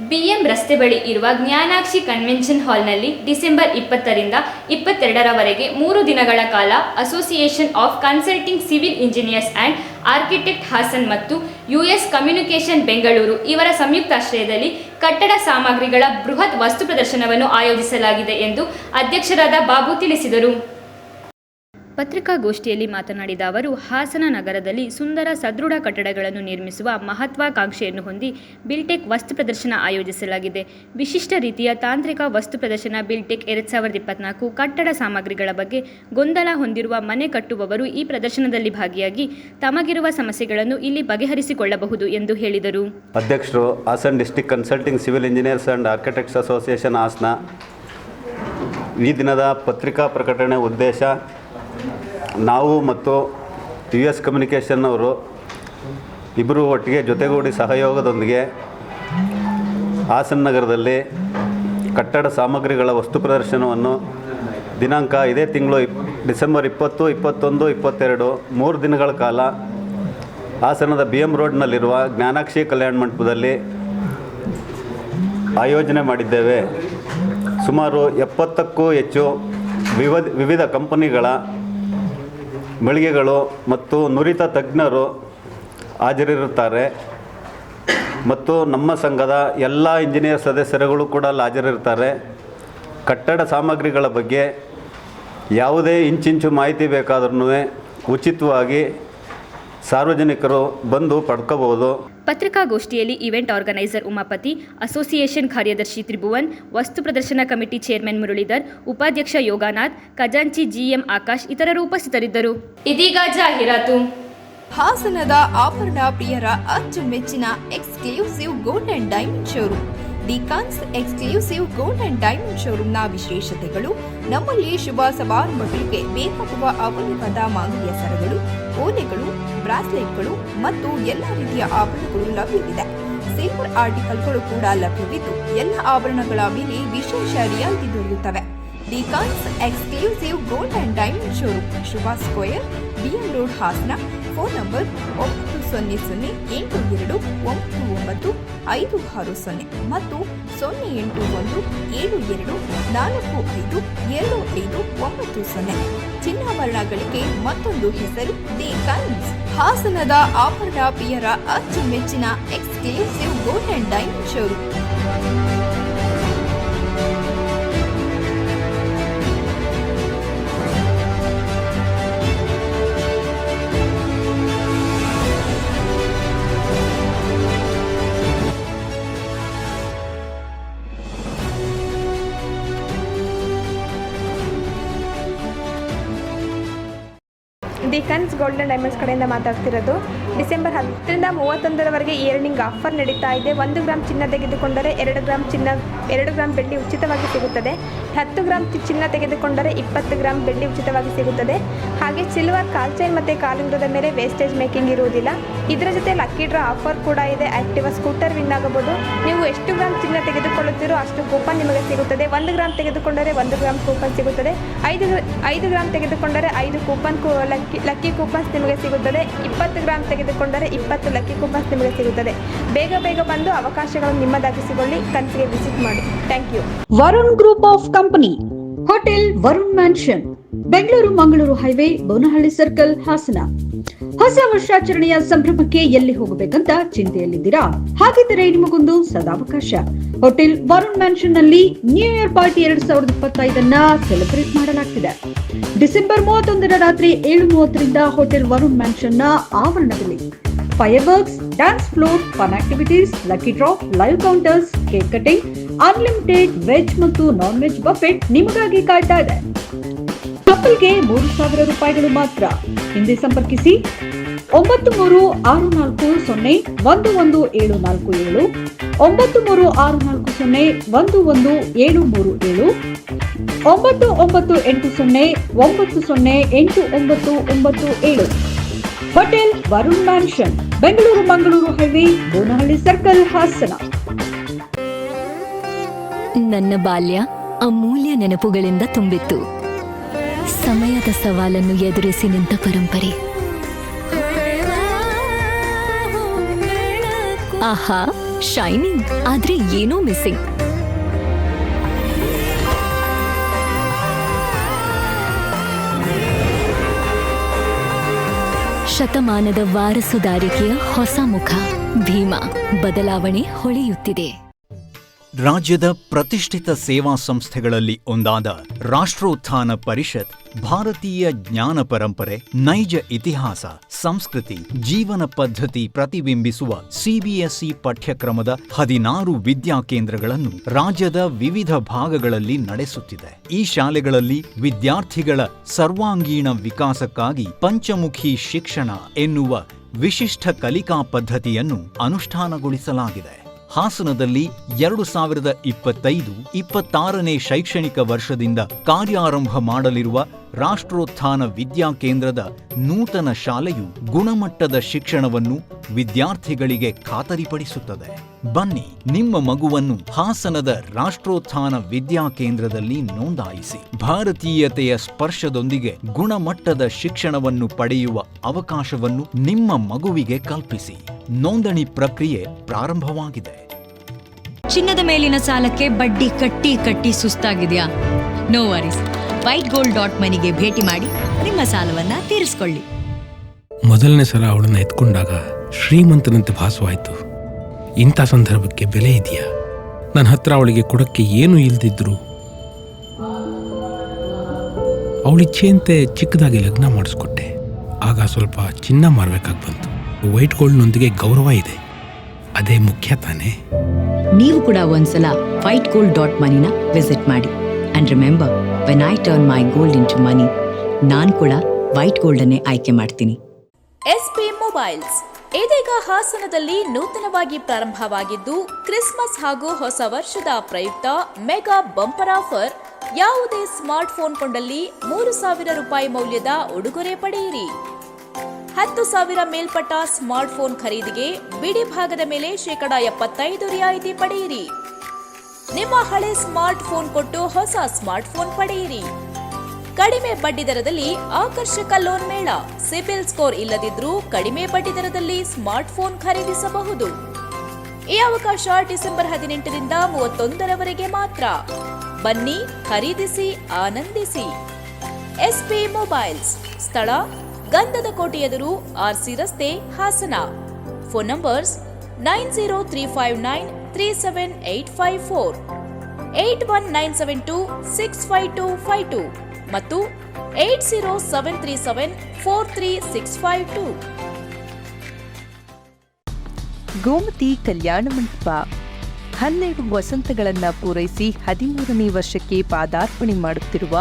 BM ರಸ್ತೆ ಬಳಿ ಇರುವ ಜ್ಞಾನಾಕ್ಷಿ ಕನ್ವೆನ್ಷನ್ ಹಾಲ್ನಲ್ಲಿ ಡಿಸೆಂಬರ್ 20ರಿಂದ 22ರವರೆಗೆ 3 ದಿನಗಳ ಕಾಲ association of consulting civil engineers and architect Hassan ಮತ್ತು US ಕಮ್ಯುನಿಕೇಷನ್ ಬೆಂಗಳೂರು ಇವರ ಸಂಯುಕ್ತಾಶ್ರಯದಲ್ಲಿ ಕಟ್ಟಡ ಸಾಮಗ್ರಿಗಳ ಬೃಹತ್ ವಸ್ತು ಪ್ರದರ್ಶನವನ್ನು ಆಯೋಜಿಸಲಾಗಿದೆ ಎಂದು ಅಧ್ಯಕ್ಷರಾದ ಬಾಬು ತಿಳಿಸಿದರು. ಪತ್ರಿಕಾಗೋಷ್ಠಿಯಲ್ಲಿ ಮಾತನಾಡಿದ ಅವರು, ಹಾಸನ ನಗರದಲ್ಲಿ ಸುಂದರ ಸದೃಢ ಕಟ್ಟಡಗಳನ್ನು ನಿರ್ಮಿಸುವ ಮಹತ್ವಾಕಾಂಕ್ಷೆಯನ್ನು ಹೊಂದಿ ಬಿಲ್ಟೆಕ್ ವಸ್ತು ಪ್ರದರ್ಶನ ಆಯೋಜಿಸಲಾಗಿದೆ. ವಿಶಿಷ್ಟ ರೀತಿಯ ತಾಂತ್ರಿಕ ವಸ್ತು ಪ್ರದರ್ಶನ ಬಿಲ್ಟೆಕ್ 2024 ಕಟ್ಟಡ ಸಾಮಗ್ರಿಗಳ ಬಗ್ಗೆ ಗೊಂದಲ ಹೊಂದಿರುವ ಮನೆ ಕಟ್ಟುವವರು ಈ ಪ್ರದರ್ಶನದಲ್ಲಿ ಭಾಗಿಯಾಗಿ ತಮಗಿರುವ ಸಮಸ್ಯೆಗಳನ್ನು ಇಲ್ಲಿ ಬಗೆಹರಿಸಿಕೊಳ್ಳಬಹುದು ಎಂದು ಹೇಳಿದರು. ಅಧ್ಯಕ್ಷರು Hassan district consulting civil engineers and architects association Hassan. ಈ ದಿನದ ಪತ್ರಿಕಾ ಪ್ರಕಟಣೆ ಉದ್ದೇಶ, ನಾವು ಮತ್ತು US ಕಮ್ಯುನಿಕೇಷನ್ ಅವರು ಇಬ್ಬರು ಒಟ್ಟಿಗೆ ಜೊತೆಗೂಡಿ ಸಹಯೋಗದೊಂದಿಗೆ ಹಾಸನ ನಗರದಲ್ಲಿ ಕಟ್ಟಡ ಸಾಮಗ್ರಿಗಳ ವಸ್ತು ಪ್ರದರ್ಶನವನ್ನು ದಿನಾಂಕ ಇದೇ ತಿಂಗಳು ಡಿಸೆಂಬರ್ 20, 21, 22 3 ದಿನಗಳ ಕಾಲ ಹಾಸನದ BM ರೋಡ್ನಲ್ಲಿರುವ ಜ್ಞಾನಾಕ್ಷಿ ಕಲ್ಯಾಣ ಮಂಟಪದಲ್ಲಿ ಆಯೋಜನೆ ಮಾಡಿದ್ದೇವೆ. ಸುಮಾರು 70ಕ್ಕೂ ಹೆಚ್ಚು ವಿವಿಧ ಕಂಪನಿಗಳ ಮಳಿಗೆಗಳು ಮತ್ತು ನುರಿತ ತಜ್ಞರು ಹಾಜರಿರುತ್ತಾರೆ ಮತ್ತು ನಮ್ಮ ಸಂಘದ ಎಲ್ಲ ಇಂಜಿನಿಯರ್ ಸದಸ್ಯರುಗಳು ಕೂಡ ಅಲ್ಲಿ ಹಾಜರಿರ್ತಾರೆ. ಕಟ್ಟಡ ಸಾಮಗ್ರಿಗಳ ಬಗ್ಗೆ ಯಾವುದೇ ಇಂಚಿಂಚು ಮಾಹಿತಿ ಬೇಕಾದ್ರೂ ಉಚಿತವಾಗಿ ಸಾರ್ವಜನಿಕರು ಬಂದು ಪಡ್ಕೋಬಹುದು. ಪತ್ರಿಕಾಗೋಷ್ಠಿಯಲ್ಲಿ ಇವೆಂಟ್ ಆರ್ಗನೈಸರ್ ಉಮಾಪತಿ, ಅಸೋಸಿಯೇಷನ್ ಕಾರ್ಯದರ್ಶಿ ತ್ರಿಭುವನ್, ವಸ್ತು ಪ್ರದರ್ಶನ ಕಮಿಟಿ ಚೇರ್ಮನ್ ಮುರಳೀಧರ್, ಉಪಾಧ್ಯಕ್ಷ ಯೋಗಾನಾಥ್, ಖಜಾಂಚಿ GM ಆಕಾಶ್ ಇತರರು ಉಪಸ್ಥಿತರಿದ್ದರು. ಇದೀಗ ಜಾಹೀರಾತು. ಹಾಸನದ ಆಭರಣ ಪ್ರಿಯರ ಅಚ್ಚುಮೆಚ್ಚಿನ exclusive gold and diamond showroom Dicons exclusive gold and diamond ಶೋರೂಮ್ನ ವಿಶೇಷತೆಗಳು: ನಮ್ಮಲ್ಲಿ ಶುಭ ಸಮಾರಂಭಗಳಿಗೆ ಬೇಕಾಗುವ ಅಮೂಲ್ಯವಾದ ಮಾಂಗಲ್ಯ ಸರಗಳು, ಓಲೆಗಳು, ಬ್ರಾಸ್ಲೆಟ್ಗಳು ಮತ್ತು ಎಲ್ಲ ರೀತಿಯ ಆಭರಣಗಳು ಲಭ್ಯವಿದೆ. ಸಿಲ್ವರ್ ಆರ್ಟಿಕಲ್ಗಳು ಕೂಡ ಲಭ್ಯವಿದ್ದು ಎಲ್ಲ ಆಭರಣಗಳ ಮೇಲೆ ವಿಶೇಷ ರಿಯಾಯಿತಿ ದೊರೆಯುತ್ತವೆ. Dicons exclusive gold and diamond showroom, Shubha square, BM road, Hassan. Phone number 9008999560 ಮತ್ತು 08172452590. ಚಿನ್ನಾಭರಣಗಳಿಗೆ ಮತ್ತೊಂದು ಹೆಸರು ಡಿಕಾನ್ಸ್. ಹಾಸನದ ಆಭರಣ ಪ್ರಿಯರ ಅಚ್ಚುಮೆಚ್ಚಿನ exclusive gold and diamond showroom. Dicons gold and diamonds ಕಡೆಯಿಂದ ಮಾತಾಡ್ತಿರೋದು. ಡಿಸೆಂಬರ್ 10ರಿಂದ 31ರವರೆಗೆ ಇಯರ್ನಿಂಗ್ ಆಫರ್ ನಡೀತಾ ಇದೆ. 1 ಗ್ರಾಮ್ ಚಿನ್ನ ತೆಗೆದುಕೊಂಡರೆ 2 ಗ್ರಾಮ್ ಬೆಳ್ಳಿ ಉಚಿತವಾಗಿ ಸಿಗುತ್ತದೆ. 10 ಗ್ರಾಮ್ ಚಿನ್ನ ತೆಗೆದುಕೊಂಡರೆ 20 ಗ್ರಾಮ್ ಬೆಳ್ಳಿ ಉಚಿತವಾಗಿ ಸಿಗುತ್ತದೆ. ಹಾಗೆ ಸಿಲ್ವರ್ ಕಾಲ್ ಚೈನ್ ಮತ್ತು ಕಾಲುಂಗುರದ ಮೇಲೆ ವೇಸ್ಟೇಜ್ ಮೇಕಿಂಗ್ ಇರುವುದಿಲ್ಲ. ಇದರ ಜೊತೆ ಲಕ್ಕಿ ಡ್ರಾ ಆಫರ್ ಕೂಡ ಇದೆ. ಆಕ್ಟಿವಾ ಸ್ಕೂಟರ್ ವಿನ್ ಆಗಬಹುದು. ನೀವು ಎಷ್ಟು ಗ್ರಾಮ್ ಚಿನ್ನ ತೆಗೆದುಕೊಳ್ಳುತ್ತೀರೋ ಅಷ್ಟು ಕೂಪನ್ ನಿಮಗೆ ಸಿಗುತ್ತದೆ. 1 ಗ್ರಾಮ್ ತೆಗೆದುಕೊಂಡರೆ 1 ಗ್ರಾಮ್ ಕೂಪನ್ ಸಿಗುತ್ತದೆ. 5 ಗ್ರಾಮ್ ತೆಗೆದುಕೊಂಡರೆ 5 ಕೂಪನ್ ಲಕ್ಕಿ ಕೂಪನ್ಸ್ ನಿಮಗೆ ಸಿಗುತ್ತದೆ. 20 ಗ್ರಾಮ್ ತೆಗೆದುಕೊಂಡರೆ 20 ಲಕ್ಕಿ ಕೂಪನ್ಸ್ ನಿಮಗೆ ಸಿಗುತ್ತದೆ. ಬೇಗ ಬಂದು ಅವಕಾಶಗಳನ್ನು ನಿಮ್ಮದಾಗಿಸಿಕೊಳ್ಳಿ. ಕನಸಿಗೆ ವಿಸಿಟ್ ಮಾಡಿ. Thank you. Varun group of company, hotel Varun mansion, Bengaluru Mangaluru highway, Bonahalli circle, Hassan. ಹೊಸ ವರ್ಷಾಚರಣೆಯ ಸಂಭ್ರಮಕ್ಕೆ ಎಲ್ಲಿ ಹೋಗಬೇಕಂತ ಚಿಂತೆಯಲ್ಲಿದ್ದೀರಾ? ಹಾಗಿದ್ದರೆ ನಿಮಗೊಂದು ಸದಾವಕಾಶ. ಹೋಟೆಲ್ ವರುಣ್ ಮ್ಯಾನ್ಷನ್ ನಲ್ಲಿ ನ್ಯೂ ಇಯರ್ ಪಾರ್ಟಿ 2025 ಸೆಲೆಬ್ರೇಟ್ ಮಾಡಲಾಗ್ತಿದೆ. ಡಿಸೆಂಬರ್ 31ರ ರಾತ್ರಿ 7:30ರಿಂದ ಹೋಟೆಲ್ ವರುಣ್ ಮ್ಯಾನ್ಷನ್ ನ ಆವರಣದಲ್ಲಿ fireworks, dance floor, fun activities, lucky draw, live counters, cake cutting, unlimited veg ಮತ್ತು ನಾನ್ ವೆಜ್ ಬಫೆಟ್ ನಿಮಗಾಗಿ ಕಾಯ್ತಾ ಇದೆ. ಕಪಲ್ಗೆ 3,000 ರೂಪಾಯಿಗಳು ಮಾತ್ರ. ಹಿಂದೆ ಸಂಪರ್ಕಿಸಿ 9364011747, 9364011737, 9980909897. Hotel Varun mansion, Bengaluru Mangaluru highway, Bonahalli circle, Hassan. ನನ್ನ ಬಾಲ್ಯ ಅಮೂಲ್ಯ ನೆನಪುಗಳಿಂದ ತುಂಬಿತ್ತು. ಸಮಯದ ಸವಾಲನ್ನು ಎದುರಿಸಿ ನಿಂತ ಪರಂಪರೆ. ಆಹಾ, ಶೈನಿಂಗ್, ಆದ್ರೆ ಏನೋ ಮಿಸ್ಸಿಂಗ್. ಶತಮಾನದ ವಾರಸುದಾರಿಕೆಯ ಹೊಸ ಮುಖ ಭೀಮಾ. ಬದಲಾವಣೆ ಹೊಳೆಯುತ್ತಿದೆ. ರಾಜ್ಯದ ಪ್ರತಿಷ್ಠಿತ ಸೇವಾ ಸಂಸ್ಥೆಗಳಲ್ಲಿ ಒಂದಾದ ರಾಷ್ಟ್ರೋತ್ಥಾನ ಪರಿಷತ್ ಭಾರತೀಯ ಜ್ಞಾನ ಪರಂಪರೆ, ನೈಜ ಇತಿಹಾಸ, ಸಂಸ್ಕೃತಿ, ಜೀವನ ಪದ್ಧತಿ ಪ್ರತಿಬಿಂಬಿಸುವ ಸಿಬಿಎಸ್ಇ ಪಠ್ಯಕ್ರಮದ 16 ವಿದ್ಯಾ ಕೇಂದ್ರಗಳನ್ನು ರಾಜ್ಯದ ವಿವಿಧ ಭಾಗಗಳಲ್ಲಿ ನಡೆಸುತ್ತಿದೆ. ಈ ಶಾಲೆಗಳಲ್ಲಿ ವಿದ್ಯಾರ್ಥಿಗಳ ಸರ್ವಾಂಗೀಣ ವಿಕಾಸಕ್ಕಾಗಿ ಪಂಚಮುಖಿ ಶಿಕ್ಷಣ ಎನ್ನುವ ವಿಶಿಷ್ಟ ಕಲಿಕಾ ಪದ್ಧತಿಯನ್ನು ಅನುಷ್ಠಾನಗೊಳಿಸಲಾಗಿದೆ. ಹಾಸನದಲ್ಲಿ 2025-26ನೇ ಶೈಕ್ಷಣಿಕ ವರ್ಷದಿಂದ ಕಾರ್ಯಾರಂಭ ಮಾಡಲಿರುವ ರಾಷ್ಟ್ರೋತ್ಥಾನ ವಿದ್ಯಾ ಕೇಂದ್ರದ ನೂತನ ಶಾಲೆಯು ಗುಣಮಟ್ಟದ ಶಿಕ್ಷಣವನ್ನು ವಿದ್ಯಾರ್ಥಿಗಳಿಗೆ ಖಾತರಿಪಡಿಸುತ್ತದೆ. ಬನ್ನಿ, ನಿಮ್ಮ ಮಗುವನ್ನು ಹಾಸನದ ರಾಷ್ಟ್ರೋತ್ಥಾನ ವಿದ್ಯಾ ಕೇಂದ್ರದಲ್ಲಿ ನೋಂದಾಯಿಸಿ. ಭಾರತೀಯತೆಯ ಸ್ಪರ್ಶದೊಂದಿಗೆ ಗುಣಮಟ್ಟದ ಶಿಕ್ಷಣವನ್ನು ಪಡೆಯುವ ಅವಕಾಶವನ್ನು ನಿಮ್ಮ ಮಗುವಿಗೆ ಕಲ್ಪಿಸಿ. ನೋಂದಣಿ ಪ್ರಕ್ರಿಯೆ ಪ್ರಾರಂಭವಾಗಿದೆ. ಚಿನ್ನದ ಮೇಲಿನ ಸಾಲಕ್ಕೆ ಬಡ್ಡಿ ಕಟ್ಟಿ ಸುಸ್ತಾಗಿದೆಯಾ? No worries. whitegold.moneyಗೆ ಭೇಟಿ ಮಾಡಿ ನಿಮ್ಮ ಸಾಲವನ್ನ ತೀರಿಸಿಕೊಳ್ಳಿ. ಮೊದಲನೇ ಸಲ ಅವಳನ್ನ ಎತ್ಕೊಂಡಾಗ ಶ್ರೀಮಂತನಂತೆ ಭಾಸವಾಯಿತು. ಇಂಥ ಸಂದರ್ಭಕ್ಕೆ ಬೆಲೆ ಇದೆಯಾ? ನನ್ನ ಹತ್ರ ಅವಳಿಗೆ ಕೊಡಕ್ಕೆ ಏನೂ ಇಲ್ದಿದ್ರು ಅವಳಿಚ್ಛೆಯಂತೆ ಚಿಕ್ಕದಾಗಿ ಲಗ್ನ ಮಾಡಿಸ್ಕೊಟ್ಟೆ. ಆಗ ಸ್ವಲ್ಪ ಚಿನ್ನ ಮಾರಬೇಕಾಗಿ ಬಂತು. ವೈಟ್ ಗೋಲ್ಡ್ನೊಂದಿಗೆ ಗೌರವ ಇದೆ, ಅದೇ ಮುಖ್ಯ ತಾನೇ. ನೀವು ಕೂಡ ಒಂದ್ಸಲ whitegold.moneyನ ವಿಸಿಟ್ ಮಾಡಿ. And remember, when I turn my gold into money, ನಾನು ಕೂಡ ವೈಟ್ ಗೋಲ್ಡ್ ಅನ್ನೇ ಆಯ್ಕೆ ಮಾಡ್ತೀನಿ. ಎಸ್ಪಿ ಮೊಬೈಲ್ಸ್ ಇದೀಗ ಹಾಸನದಲ್ಲಿ ನೂತನವಾಗಿ ಪ್ರಾರಂಭವಾಗಿದ್ದು, ಕ್ರಿಸ್ಮಸ್ ಹಾಗೂ ಹೊಸ ವರ್ಷದ ಪ್ರಯುಕ್ತ ಮೆಗಾ ಬಂಪರ್ ಆಫರ್. ಯಾವುದೇ ಸ್ಮಾರ್ಟ್ ಫೋನ್ ಕೊಂಡಲ್ಲಿ 3,000 ರೂಪಾಯಿ ಮೌಲ್ಯದ ಉಡುಗೊರೆ ಪಡೆಯಿರಿ. 10,000 ಮೇಲ್ಪಟ್ಟ ಸ್ಮಾರ್ಟ್ಫೋನ್ ಖರೀದಿಗೆ ಬಿಡಿ ಭಾಗದ ಮೇಲೆ ಶೇಕಡ 75 ರಿಯಾಯಿತಿ ಪಡೆಯಿರಿ. ನಿಮ್ಮ ಹಳೆ ಸ್ಮಾರ್ಟ್ಫೋನ್ ಕೊಟ್ಟು ಹೊಸ ಸ್ಮಾರ್ಟ್ಫೋನ್ ಪಡೆಯಿರಿ. ಕಡಿಮೆ ಬಡ್ಡಿ ದರದಲ್ಲಿ ಆಕರ್ಷಕ ಲೋನ್ ಮೇಳ. ಸಿಬಿಲ್ ಸ್ಕೋರ್ ಇಲ್ಲದಿದ್ರೂ ಕಡಿಮೆ ಬಡ್ಡಿ ದರದಲ್ಲಿ ಸ್ಮಾರ್ಟ್ಫೋನ್ ಖರೀದಿಸಬಹುದು. ಈ ಅವಕಾಶ ಡಿಸೆಂಬರ್ 18ರಿಂದ 31ರವರೆಗೆ ಮಾತ್ರ. ಬನ್ನಿ, ಖರೀದಿಸಿ, ಆನಂದಿಸಿ. ಎಸ್ಪಿ ಮೊಬೈಲ್ಸ್, ಸ್ಥಳ ಗಂಧದ ಕೋಟೆ ಎದುರು, RC ರಸ್ತೆ, ಹಾಸನ. ಫೋನ್ ನಂಬರ್ಸ್ 9035937854, 8197265252 ಮತ್ತು 80737436652. ಗೋಮತಿ ಕಲ್ಯಾಣ ಮಂಟಪ 12 ವಸಂತಗಳನ್ನು ಪೂರೈಸಿ 13ನೇ ವರ್ಷಕ್ಕೆ ಪಾದಾರ್ಪಣೆ ಮಾಡುತ್ತಿರುವ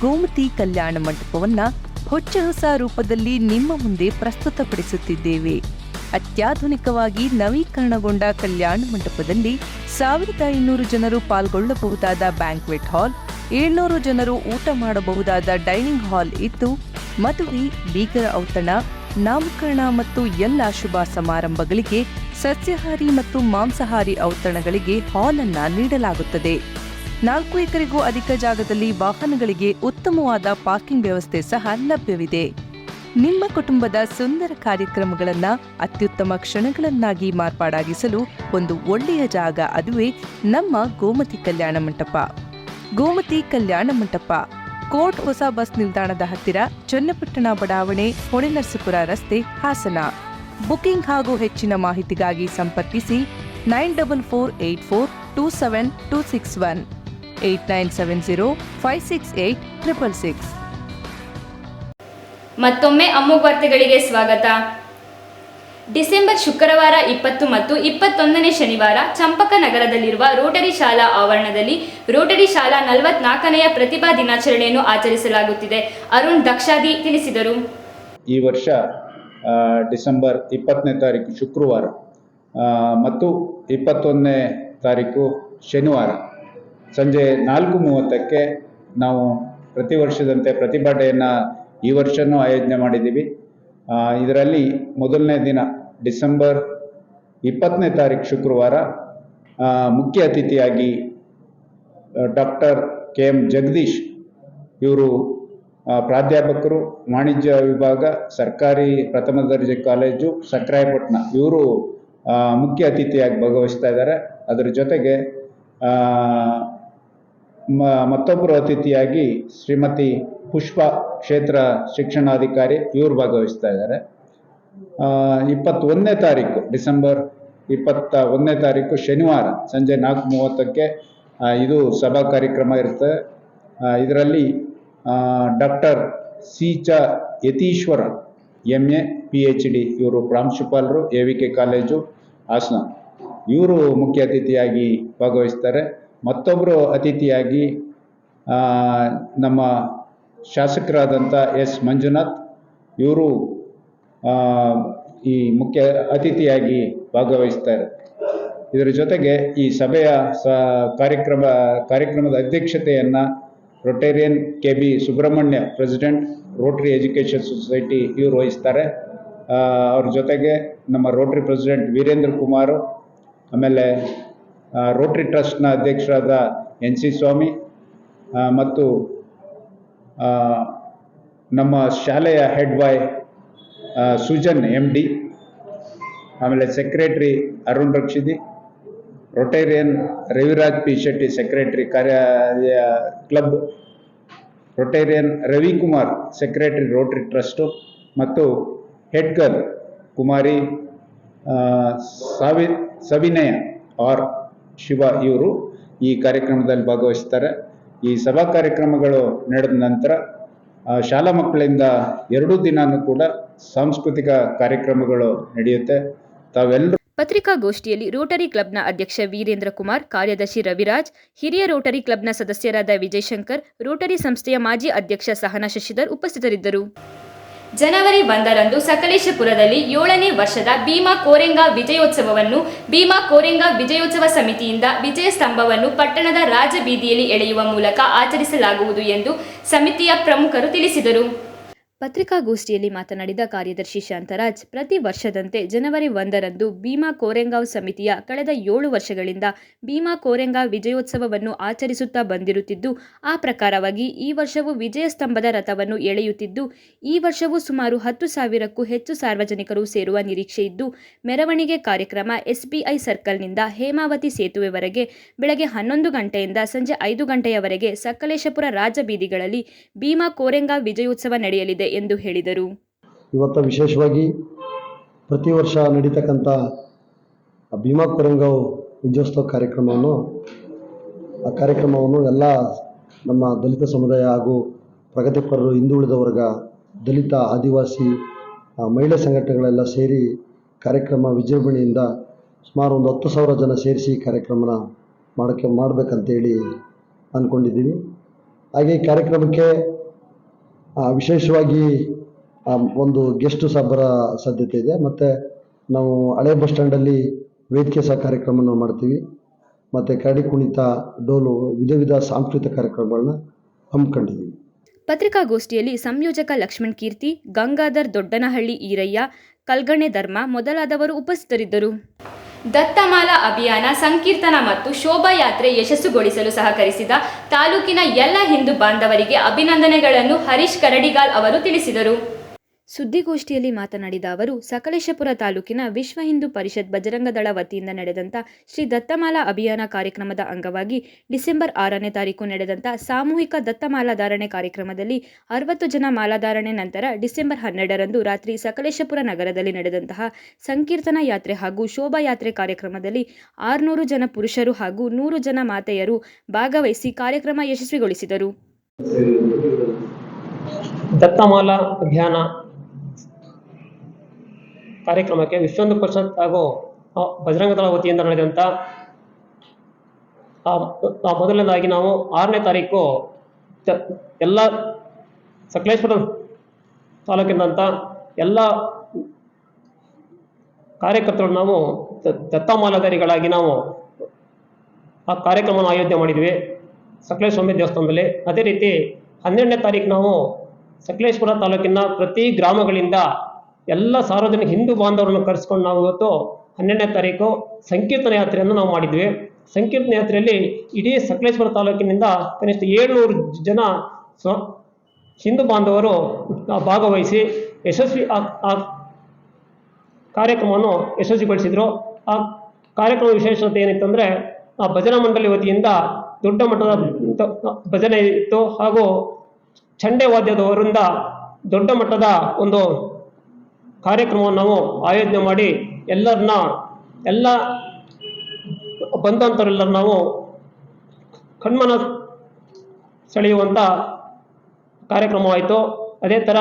ಗೋಮತಿ ಕಲ್ಯಾಣ ಮಂಟಪವನ್ನು ಹೊಚ್ಚ ಹೊಸ ರೂಪದಲ್ಲಿ ನಿಮ್ಮ ಮುಂದೆ ಪ್ರಸ್ತುತಪಡಿಸುತ್ತಿದ್ದೇವೆ. ಅತ್ಯಾಧುನಿಕವಾಗಿ ನವೀಕರಣಗೊಂಡ ಕಲ್ಯಾಣ ಮಂಟಪದಲ್ಲಿ 1500 ಜನರು ಪಾಲ್ಗೊಳ್ಳಬಹುದಾದ ಬ್ಯಾಂಕ್ವೆಟ್ ಹಾಲ್, 700 ಜನರು ಊಟ ಮಾಡಬಹುದಾದ ಡೈನಿಂಗ್ ಹಾಲ್ ಇದ್ದು, ಮದುವೆ, ಬೀಗರ ಔತಣ, ನಾಮಕರಣ ಮತ್ತು ಎಲ್ಲ ಶುಭ ಸಮಾರಂಭಗಳಿಗೆ, ಸಸ್ಯಾಹಾರಿ ಮತ್ತು ಮಾಂಸಾಹಾರಿ ಔತಣಗಳಿಗೆ ಹಾಲ್ ಅನ್ನು ನೀಡಲಾಗುತ್ತದೆ. 4 ಎಕರೆಗೂ ಅಧಿಕ ಜಾಗದಲ್ಲಿ ವಾಹನಗಳಿಗೆ ಉತ್ತಮವಾದ ಪಾರ್ಕಿಂಗ್ ವ್ಯವಸ್ಥೆ ಸಹ ಲಭ್ಯವಿದೆ. ನಿಮ್ಮ ಕುಟುಂಬದ ಸುಂದರ ಕಾರ್ಯಕ್ರಮಗಳನ್ನು ಅತ್ಯುತ್ತಮ ಕ್ಷಣಗಳನ್ನಾಗಿ ಮಾರ್ಪಾಡಾಗಿಸಲು ಒಂದು ಒಳ್ಳೆಯ ಜಾಗ, ಅದುವೇ ನಮ್ಮ ಗೋಮತಿ ಕಲ್ಯಾಣ ಮಂಟಪ. ಗೋಮತಿ ಕಲ್ಯಾಣ ಮಂಟಪ, ಕೋರ್ಟ್ ಹೊಸ ಬಸ್ ನಿಲ್ದಾಣದ ಹತ್ತಿರ, ಚನ್ನಪಟ್ಟಣ ಬಡಾವಣೆ, ಹೊಳೆನರಸೀಪುರ ರಸ್ತೆ, ಹಾಸನ. ಬುಕಿಂಗ್ ಹಾಗೂ ಹೆಚ್ಚಿನ ಮಾಹಿತಿಗಾಗಿ ಸಂಪರ್ಕಿಸಿ 9448427261, 8970568666. ಮತ್ತೊಮ್ಮೆ ಅಮೋಘ್ ವಾರ್ತೆಗಳಿಗೆ ಸ್ವಾಗತ. ಡಿಸೆಂಬರ್ ಶುಕ್ರವಾರ 20 ಮತ್ತು 21ನೇ ಶನಿವಾರ ಚಂಪಕನಗರದಲ್ಲಿರುವ ರೋಟರಿ ಶಾಲಾ ಆವರಣದಲ್ಲಿ ರೋಟರಿ ಶಾಲಾ 44ನೆಯ ಪ್ರತಿಭಾ ದಿನಾಚರಣೆಯನ್ನು ಆಚರಿಸಲಾಗುತ್ತಿದೆ. ಅರುಣ್ ದಕ್ಷಾದಿ ತಿಳಿಸಿದರು. ಈ ವರ್ಷ ಡಿಸೆಂಬರ್ 20ನೇ ತಾರೀಕು ಶುಕ್ರವಾರ ಮತ್ತು 21ನೇ ತಾರೀಕು ಶನಿವಾರ ಸಂಜೆ 4:30ಕ್ಕೆ ನಾವು ಪ್ರತಿ ವರ್ಷದಂತೆ ಪ್ರತಿಭಾ ಡೇಯನ್ನು ಈ ವರ್ಷವೂ ಆಯೋಜನೆ ಮಾಡಿದ್ದೀವಿ. ಇದರಲ್ಲಿ ಮೊದಲನೇ ದಿನ ಡಿಸೆಂಬರ್ 20ನೇ ತಾರೀಕು ಶುಕ್ರವಾರ ಮುಖ್ಯ ಅತಿಥಿಯಾಗಿ ಡಾಕ್ಟರ್ KM ಜಗದೀಶ್ ಇವರು ಪ್ರಾಧ್ಯಾಪಕರು, ವಾಣಿಜ್ಯ ವಿಭಾಗ, ಸರ್ಕಾರಿ ಪ್ರಥಮ ದರ್ಜೆ ಕಾಲೇಜು ಸಕ್ರಾಯಪಟ್ಟಣ, ಇವರು ಮುಖ್ಯ ಅತಿಥಿಯಾಗಿ ಭಾಗವಹಿಸ್ತಾ ಇದ್ದಾರೆ. ಅದರ ಜೊತೆಗೆ ಮತ್ತೊಬ್ಬರು ಅತಿಥಿಯಾಗಿ ಶ್ರೀಮತಿ ಪುಷ್ಪ ಕ್ಷೇತ್ರ ಶಿಕ್ಷಣಾಧಿಕಾರಿ, ಇವರು ಭಾಗವಹಿಸ್ತಾ ಇದ್ದಾರೆ. 21ನೇ ತಾರೀಕು ಡಿಸೆಂಬರ್ 21ನೇ ತಾರೀಕು ಶನಿವಾರ ಸಂಜೆ 4:30ಕ್ಕೆ ಇದು ಸಭಾ ಕಾರ್ಯಕ್ರಮ ಇರುತ್ತೆ. ಇದರಲ್ಲಿ ಡಾಕ್ಟರ್ ಸಿ.ಚ. ಯತೀಶ್ವರ MA PhD ಇವರು ಪ್ರಾಂಶುಪಾಲರು, AVK ಕಾಲೇಜು ಹಾಸನ, ಇವರು ಮುಖ್ಯ ಅತಿಥಿಯಾಗಿ ಭಾಗವಹಿಸ್ತಾರೆ. ಮತ್ತೊಬ್ಬರು ಅತಿಥಿಯಾಗಿ ನಮ್ಮ ಶಾಸಕರಾದಂಥ S. ಮಂಜುನಾಥ್ ಇವರು ಈ ಮುಖ್ಯ ಅತಿಥಿಯಾಗಿ ಭಾಗವಹಿಸ್ತಾರೆ. ಇದರ ಜೊತೆಗೆ ಈ ಸಭೆಯ ಕಾರ್ಯಕ್ರಮದ ಅಧ್ಯಕ್ಷತೆಯನ್ನು Rotarian KB Subrahmanya, president, Rotary education society, ಇವರು ವಹಿಸ್ತಾರೆ. ಅವ್ರ ಜೊತೆಗೆ ನಮ್ಮ ರೋಟರಿ ಪ್ರೆಸಿಡೆಂಟ್ ವೀರೇಂದ್ರ ಕುಮಾರ್, ಆಮೇಲೆ ರೋಟರಿ ಟ್ರಸ್ಟ್ನ ಅಧ್ಯಕ್ಷರಾದ NC ಸ್ವಾಮಿ ಮತ್ತು ನಮ್ಮ ಶಾಲೆಯ ಹೆಡ್ ಬಾಯ್ ಸುಜನ್ MD, ಆಮೇಲೆ secretary Arun Rakshidi, Rotarian Raviraj P. Shetty secretary ಕಾರ್ಯಾಲಯ club, Rotarian Ravikumar secretary Rotary trust ಮತ್ತು ಹೆಡ್ ಗರ್ಲ್ ಕುಮಾರಿ ಸವಿನಯ ಆರ್ ಶಿವ, ಇವರು ಈ ಕಾರ್ಯಕ್ರಮದಲ್ಲಿ ಭಾಗವಹಿಸ್ತಾರೆ. ಈ ಸಭಾ ಕಾರ್ಯಕ್ರಮಗಳು ನಡೆದ ನಂತರ ಶಾಲಾ ಮಕ್ಕಳಿಂದ 2 ದಿನವೂ ಕೂಡ ಸಾಂಸ್ಕೃತಿಕ ಕಾರ್ಯಕ್ರಮಗಳು ನಡೆಯುತ್ತೆ. ತಾವೆಲ್ಲರೂ ಪತ್ರಿಕಾಗೋಷ್ಠಿಯಲ್ಲಿ ರೋಟರಿ ಕ್ಲಬ್ನ ಅಧ್ಯಕ್ಷ ವೀರೇಂದ್ರ ಕುಮಾರ್, ಕಾರ್ಯದರ್ಶಿ ರವಿರಾಜ್, ಹಿರಿಯ ರೋಟರಿ ಕ್ಲಬ್ನ ಸದಸ್ಯರಾದ ವಿಜಯಶಂಕರ್, ರೋಟರಿ ಸಂಸ್ಥೆಯ ಮಾಜಿ ಅಧ್ಯಕ್ಷ ಸಹನಾ ಶಶಿಧರ್ ಉಪಸ್ಥಿತರಿದ್ದರು. ಜನವರಿ 1ರಂದು ಸಕಲೇಶಪುರದಲ್ಲಿ 7ನೇ ವರ್ಷದ ಭೀಮಾ ಕೋರೆಂಗಾ ವಿಜಯೋತ್ಸವವನ್ನು ಭೀಮಾ ಕೋರೆಂಗಾ ವಿಜಯೋತ್ಸವ ಸಮಿತಿಯಿಂದ ವಿಜಯ ಸ್ತಂಭವನ್ನು ಪಟ್ಟಣದ ರಾಜಬೀದಿಯಲ್ಲಿ ಎಳೆಯುವ ಮೂಲಕ ಆಚರಿಸಲಾಗುವುದು ಎಂದು ಸಮಿತಿಯ ಪ್ರಮುಖರು ತಿಳಿಸಿದರು. ಪತ್ರಿಕಾಗೋಷ್ಠಿಯಲ್ಲಿ ಮಾತನಾಡಿದ ಕಾರ್ಯದರ್ಶಿ ಶಾಂತರಾಜ್, ಪ್ರತಿ ವರ್ಷದಂತೆ ಜನವರಿ 1ರಂದು ಭೀಮಾ ಕೋರೆಗಾಂವ್ ಸಮಿತಿಯ ಕಳೆದ 7 ವರ್ಷಗಳಿಂದ ಭೀಮಾ ಕೋರೆಗಾಂವ್ ವಿಜಯೋತ್ಸವವನ್ನು ಆಚರಿಸುತ್ತಾ ಬಂದಿರುತ್ತಿದ್ದು, ಆ ಪ್ರಕಾರವಾಗಿ ಈ ವರ್ಷವೂ ವಿಜಯ ಸ್ತಂಭದ ರಥವನ್ನು ಎಳೆಯುತ್ತಿದ್ದು, ಈ ವರ್ಷವೂ ಸುಮಾರು 10,000ಕ್ಕೂ ಹೆಚ್ಚು ಸಾರ್ವಜನಿಕರು ಸೇರುವ ನಿರೀಕ್ಷೆ ಇದ್ದು, ಮೆರವಣಿಗೆ ಕಾರ್ಯಕ್ರಮ SBI ಸರ್ಕಲ್ನಿಂದ ಹೇಮಾವತಿ ಸೇತುವೆವರೆಗೆ ಬೆಳಗ್ಗೆ 11 ಗಂಟೆಯಿಂದ ಸಂಜೆ 5 ಗಂಟೆಯವರೆಗೆ ಸಕಲೇಶಪುರ ರಾಜಬೀದಿಗಳಲ್ಲಿ ಭೀಮಾ ಕೋರೆಗಾಂವ್ ವಿಜಯೋತ್ಸವ ನಡೆಯಲಿದೆ ಎಂದು ಹೇಳಿದರು. ಇವತ್ತು ವಿಶೇಷವಾಗಿ ಪ್ರತಿ ವರ್ಷ ನಡೀತಕ್ಕಂಥ ಭೀಮಾ ಕೋರೆಗಾಂವ್ ವಿಜಯೋತ್ಸವ ಕಾರ್ಯಕ್ರಮವನ್ನು ಎಲ್ಲ ನಮ್ಮ ದಲಿತ ಸಮುದಾಯ ಹಾಗೂ ಪ್ರಗತಿಪರರು, ಹಿಂದುಳಿದ ವರ್ಗ, ದಲಿತ, ಆದಿವಾಸಿ, ಮಹಿಳಾ ಸಂಘಟನೆಗಳೆಲ್ಲ ಸೇರಿ ಕಾರ್ಯಕ್ರಮ ವಿಜೃಂಭಣೆಯಿಂದ ಸುಮಾರು ಒಂದು 10,000 ಜನ ಸೇರಿಸಿ ಕಾರ್ಯಕ್ರಮನ ಮಾಡಬೇಕಂತೇಳಿ ಅಂದ್ಕೊಂಡಿದ್ದೀವಿ. ಹಾಗೆ ಈ ಕಾರ್ಯಕ್ರಮಕ್ಕೆ ವಿಶೇಷವಾಗಿ ಒಂದು ಗೆಸ್ಟು ಸಹ ಬರೋ ಸಾಧ್ಯತೆ ಇದೆ. ಮತ್ತು ನಾವು ಹಳೆ ಬಸ್ ಸ್ಟ್ಯಾಂಡಲ್ಲಿ ವೇದಿಕೆ ಸಹ ಕಾರ್ಯಕ್ರಮವನ್ನು ಮಾಡ್ತೀವಿ. ಮತ್ತು ಕರಡಿ ಕುಣಿತ, ಡೋಲು, ವಿಧ ಸಾಂಸ್ಕೃತಿಕ ಕಾರ್ಯಕ್ರಮಗಳನ್ನ ಹಮ್ಮಿಕೊಂಡಿದ್ದೀವಿ. ಪತ್ರಿಕಾಗೋಷ್ಠಿಯಲ್ಲಿ ಸಂಯೋಜಕ ಲಕ್ಷ್ಮಣ್ ಕೀರ್ತಿ, ಗಂಗಾಧರ್ ದೊಡ್ಡನಹಳ್ಳಿ, ಈರಯ್ಯ, ಕಲ್ಗಣೆ ಧರ್ಮ ಮೊದಲಾದವರು ಉಪಸ್ಥಿತರಿದ್ದರು. ದತ್ತಮಾಲಾ ಅಭಿಯಾನ, ಸಂಕೀರ್ತನ ಮತ್ತು ಶೋಭಾಯಾತ್ರೆ ಯಶಸ್ಸುಗೊಳಿಸಲು ಸಹಕರಿಸಿದ ತಾಲೂಕಿನ ಎಲ್ಲ ಹಿಂದೂ ಬಾಂಧವರಿಗೆ ಅಭಿನಂದನೆಗಳನ್ನು ಹರೀಶ್ ಕರಡಿಗಾಲ್ ಅವರು ತಿಳಿಸಿದರು. ಸುದ್ದಿಗೋಷ್ಠಿಯಲ್ಲಿ ಮಾತನಾಡಿದ ಅವರು, ಸಕಲೇಶಪುರ ತಾಲೂಕಿನ ವಿಶ್ವ ಹಿಂದೂ ಪರಿಷತ್ ಬಜರಂಗದಳ ವತಿಯಿಂದ ನಡೆದಂಥ ಶ್ರೀ ದತ್ತಮಾಲಾ ಅಭಿಯಾನ ಕಾರ್ಯಕ್ರಮದ ಅಂಗವಾಗಿ ಡಿಸೆಂಬರ್ 6ನೇ ತಾರೀಕು ನಡೆದಂಥ ಸಾಮೂಹಿಕ ದತ್ತಮಾಲಾಧಾರಣೆ ಕಾರ್ಯಕ್ರಮದಲ್ಲಿ 60 ಜನ ಮಾಲಾಧಾರಣೆ ನಂತರ ಡಿಸೆಂಬರ್ 12ರಂದು ರಾತ್ರಿ ಸಕಲೇಶಪುರ ನಗರದಲ್ಲಿ ನಡೆದಂತಹ ಸಂಕೀರ್ತನಾ ಯಾತ್ರೆ ಹಾಗೂ ಶೋಭಾಯಾತ್ರೆ ಕಾರ್ಯಕ್ರಮದಲ್ಲಿ 600 ಜನ ಪುರುಷರು ಹಾಗೂ 100 ಜನ ಮಾತೆಯರು ಭಾಗವಹಿಸಿ ಕಾರ್ಯಕ್ರಮ ಯಶಸ್ವಿಗೊಳಿಸಿದರು. ದತ್ತಮಾಲಾ ಅಭಿಯಾನ ಕಾರ್ಯಕ್ರಮಕ್ಕೆ ವಿಶ್ವ ಹಿಂದೂ ಪರಿಷತ್ ಹಾಗೂ ಬಜರಂಗದಳ ವತಿಯಿಂದ ನಡೆದಂಥ ಮೊದಲನೇದಾಗಿ ನಾವು 6ನೇ ತಾರೀಕು ಎಲ್ಲ ಸಕಲೇಶ್ವರ ತಾಲೂಕಿನಂಥ ಎಲ್ಲ ಕಾರ್ಯಕರ್ತರು ನಾವು ದತ್ತಮಾಲಾಧಾರಿಗಳಾಗಿ ನಾವು ಆ ಕಾರ್ಯಕ್ರಮವನ್ನು ಆಯೋಜನೆ ಮಾಡಿದ್ವಿ ಸಕಲೇಶ್ವರ ದೇವಸ್ಥಾನದಲ್ಲಿ. ಅದೇ ರೀತಿ 12ನೇ ತಾರೀಕು ನಾವು ಸಕಲೇಶ್ವರ ತಾಲೂಕಿನ ಪ್ರತಿ ಗ್ರಾಮಗಳಿಂದ ಎಲ್ಲ ಸಾರ್ವಜನಿಕ ಹಿಂದೂ ಬಾಂಧವರನ್ನು ಕರೆಸ್ಕೊಂಡು ನಾವು ಇವತ್ತು 12ನೇ ತಾರೀಕು ಸಂಕೀರ್ತನ ಯಾತ್ರೆಯನ್ನು ನಾವು ಮಾಡಿದ್ವಿ. ಸಂಕೀರ್ತನ ಯಾತ್ರೆಯಲ್ಲಿ ಇಡೀ ಸಕಲೇಶ್ವರ ತಾಲೂಕಿನಿಂದ ಕನಿಷ್ಠ 700 ಜನ ಹಿಂದೂ ಬಾಂಧವರು ಭಾಗವಹಿಸಿ ಯಶಸ್ವಿ ಆ ಕಾರ್ಯಕ್ರಮವನ್ನು ಯಶಸ್ವಿಗೊಳಿಸಿದರು. ಆ ಕಾರ್ಯಕ್ರಮದ ವಿಶೇಷತೆ ಏನಿತ್ತಂದರೆ, ಆ ಭಜನಾ ಮಂಡಳಿ ವತಿಯಿಂದ ದೊಡ್ಡ ಮಟ್ಟದ ಭಜನೆ ಇತ್ತು ಹಾಗೂ ಚಂಡೆ ವಾದ್ಯದವರಿಂದ ದೊಡ್ಡ ಮಟ್ಟದ ಒಂದು ಕಾರ್ಯಕ್ರಮವನ್ನು ನಾವು ಆಯೋಜನೆ ಮಾಡಿ ಎಲ್ಲ ಬಂದಂಥವರೆಲ್ಲರೂ ನಾವು ಕಣ್ಮನ ಸೆಳೆಯುವಂಥ ಕಾರ್ಯಕ್ರಮವಾಯಿತು. ಅದೇ ಥರ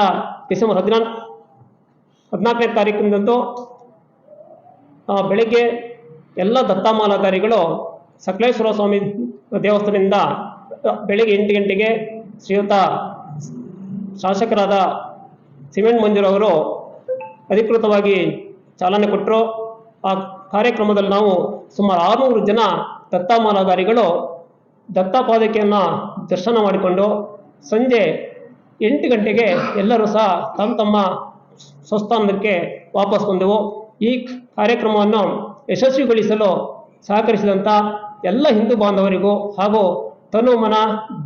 ಡಿಸೆಂಬರ್ 14ನೇ ತಾರೀಕಿನಂದು ಬೆಳಗ್ಗೆ ಎಲ್ಲ ದತ್ತಮಾಲಾಧಾರಿಗಳು ಸಕಲೇಶ್ವರ ಸ್ವಾಮಿ ದೇವಸ್ಥಾನದಿಂದ ಬೆಳಗ್ಗೆ 8 ಗಂಟೆಗೆ ಶ್ರೀಯುತ ಶಾಸಕರಾದ ಸಿಮೆಂಟ್ ಮಂಜೂರ್ ಅವರು ಅಧಿಕೃತವಾಗಿ ಚಾಲನೆ ಕೊಟ್ಟರು. ಆ ಕಾರ್ಯಕ್ರಮದಲ್ಲಿ ನಾವು ಸುಮಾರು 600 ಜನ ದತ್ತಮಾಲಾಧಾರಿಗಳು ದತ್ತಪಾದಕೆಯನ್ನು ದರ್ಶನ ಮಾಡಿಕೊಂಡು ಸಂಜೆ 8 ಗಂಟೆಗೆ ಎಲ್ಲರೂ ಸಹ ತಮ್ಮ ಸ್ವಸ್ಥಾನಕ್ಕೆ ವಾಪಸ್ ಬಂದೆವು. ಈ ಕಾರ್ಯಕ್ರಮವನ್ನು ಯಶಸ್ವಿಗೊಳಿಸಲು ಸಹಕರಿಸಿದಂಥ ಎಲ್ಲ ಹಿಂದೂ ಬಾಂಧವರಿಗೂ ಹಾಗೂ ತನು ಮನ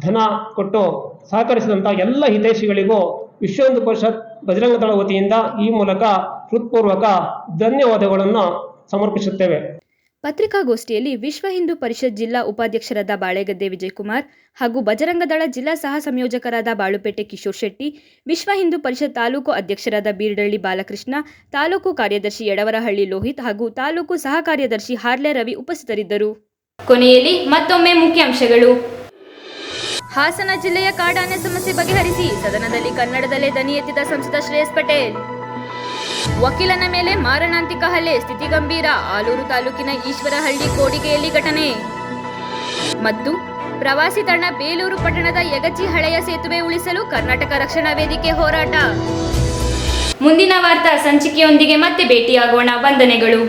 ಧನ ಕೊಟ್ಟು ಸಹಕರಿಸಿದಂಥ ಎಲ್ಲ ಹಿತೈಷಿಗಳಿಗೂ ವಿಶ್ವ ಹಿಂದೂ ಪರಿಷತ್ ಬಜರಂಗದಳ ವತಿಯಿಂದ ಈ ಮೂಲಕ ಹೃತ್ಪೂರ್ವಕ ಧನ್ಯವಾದಗಳನ್ನು ಸಮರ್ಪಿಸುತ್ತೇವೆ. ಪತ್ರಿಕಾಗೋಷ್ಠಿಯಲ್ಲಿ ವಿಶ್ವ ಹಿಂದೂ ಪರಿಷತ್ ಜಿಲ್ಲಾ ಉಪಾಧ್ಯಕ್ಷರಾದ ಬಾಳೆಗದ್ದೆ ವಿಜಯಕುಮಾರ್ ಹಾಗೂ ಬಜರಂಗದಳ ಜಿಲ್ಲಾ ಸಹ ಸಂಯೋಜಕರಾದ ಬಾಳುಪೇಟೆ ಕಿಶೋರ್ ಶೆಟ್ಟಿ, ವಿಶ್ವ ಹಿಂದೂ ಪರಿಷತ್ ತಾಲೂಕು ಅಧ್ಯಕ್ಷರಾದ ಬೀರ್ಡಳ್ಳಿ ಬಾಲಕೃಷ್ಣ, ತಾಲೂಕು ಕಾರ್ಯದರ್ಶಿ ಯಡವರಹಳ್ಳಿ ಲೋಹಿತ್ ಹಾಗೂ ತಾಲೂಕು ಸಹ ಕಾರ್ಯದರ್ಶಿ ಹಾರ್ಲೆ ರವಿ ಉಪಸ್ಥಿತರಿದ್ದರು. ಕೊನೆಯಲ್ಲಿ ಮತ್ತೊಮ್ಮೆ ಮುಖ್ಯಾಂಶಗಳು. ಹಾಸನ ಜಿಲ್ಲೆಯ ಕಾಡಾನೆ ಸಮಸ್ಯೆ ಬಗೆಹರಿಸಿ ಸದನದಲ್ಲಿ ಕನ್ನಡದಲ್ಲೇ ದನಿ ಎತ್ತಿದ ಸಂಸದ ಶ್ರೇಯಸ್ ಪಟೇಲ್. ವಕೀಲನ ಮೇಲೆ ಮಾರಣಾಂತಿಕ ಹಲ್ಲೆ, ಸ್ಥಿತಿ ಗಂಭೀರ, ಆಲೂರು ತಾಲೂಕಿನ ಈಶ್ವರಹಳ್ಳಿ ಕೋಡಿಗೆಯಲ್ಲಿ ಘಟನೆ. ಮತ್ತು ಪ್ರವಾಸಿ ತಾಣ ಬೇಲೂರು ಪಟ್ಟಣದ ಯಗಚಿ ಹಳೆಯ ಸೇತುವೆ ಉಳಿಸಲು ಕರ್ನಾಟಕ ರಕ್ಷಣಾ ವೇದಿಕೆ ಹೋರಾಟ. ಮುಂದಿನ ವಾರ್ತಾ ಸಂಚಿಕೆಯೊಂದಿಗೆ ಮತ್ತೆ ಭೇಟಿಯಾಗೋಣ. ವಂದನೆಗಳು.